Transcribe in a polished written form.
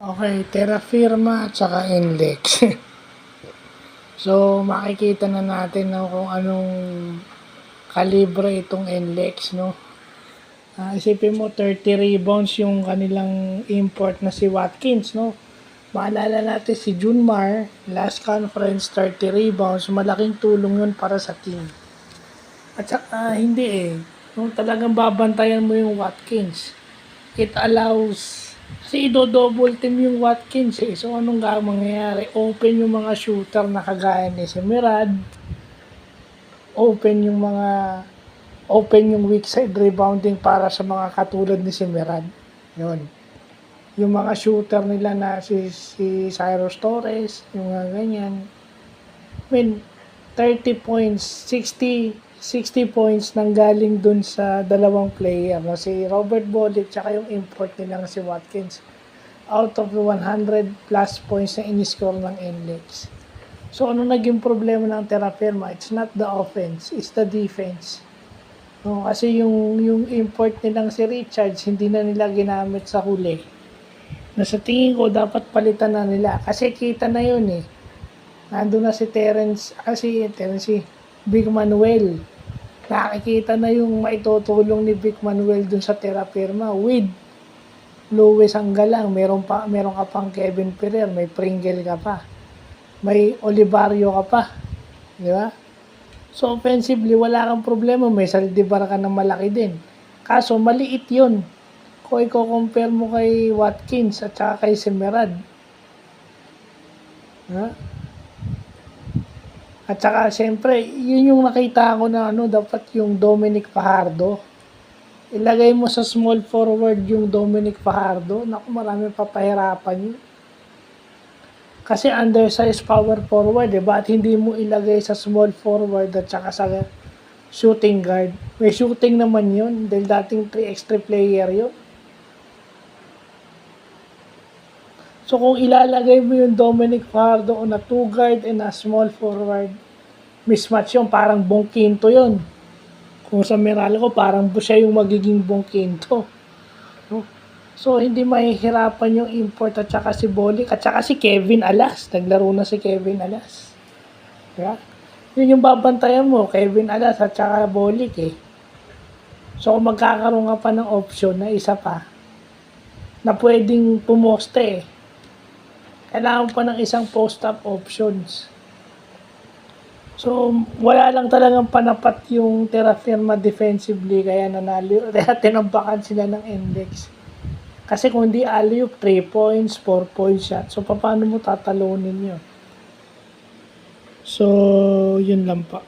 Okay, Terra Firma at saka Index. So, makikita na natin no, kung anong kalibre itong Index, no? Isipin mo, 30 rebounds yung kanilang import na si Watkins, no? Maalala natin si Junmar, last conference, 30 rebounds. Malaking tulong yun para sa team. At saka, hindi eh. Nung talagang babantayan mo yung Watkins, it allows, kasi ido-double team yung Watkins eh. So, anong mangyayari? Open yung mga shooter na kagaya ni si Mirad. Open yung weak side rebounding para sa mga katulad ni si Mirad. Yun. Yung mga shooter nila na si Cyrus Torres, yung mga ganyan. I mean, 30 points, 60 points nang galing dun sa dalawang player na si Robert Bolick tsaka yung import nilang si Watkins. Out of the 100 plus points na in-score ng Index. So, ano naging problema ng Terra Firma? It's not the offense, it's the defense. No, kasi yung import nilang si Richards, hindi na nila ginamit sa huli. Na sa tingin ko, dapat palitan na nila. Kasi kita na yun eh. Nandun na si si Big Manuel. Nakikita na yung maitutulong ni Big Manuel dun sa Terra Firma with Luis Anggalang. Meron ka pang Kevin Ferrer, may Pringle ka pa. May Olivario ka pa. Di ba? So offensively, wala kang problema. May Saldivar ka na malaki din. Kaso maliit yun. Kung i-compare mo kay Watkins at saka kay Semerad. Ha? At saka, siyempre, yun yung nakita ko na dapat yung Dominic Fajardo. Ilagay mo sa small forward yung Dominic Fajardo. Naku, marami papahirapan yun. Kasi undersized power forward, diba? At hindi mo ilagay sa small forward at saka sa shooting guard. May shooting naman yun dahil dating 3x3 player yun. So kung ilalagay mo yung Dominic Fajardo on a 2 guard and a small forward, mismatch yun, parang Bongkinto yun. Kung sa Meralco, parang siya yung magiging Bongkinto. No? So hindi mahihirapan yung import at saka si Bolick at saka si Kevin Alas. Naglaro na si Kevin Alas. Diba? Yun yung babantayan mo, Kevin Alas at saka Bolick eh. So kung magkakaroon ka pa ng option na isa pa, na pwedeng pumoste eh, kailangan pa ng isang post-up options. So, wala lang talagang panapat yung Terra Firma defensively, kaya nanalo, kaya tinambakan sila ng Index. Kasi kung hindi alley-oop, 3 points, 4 point shot. So, paano mo tatalunin yun? So, yun lang pa.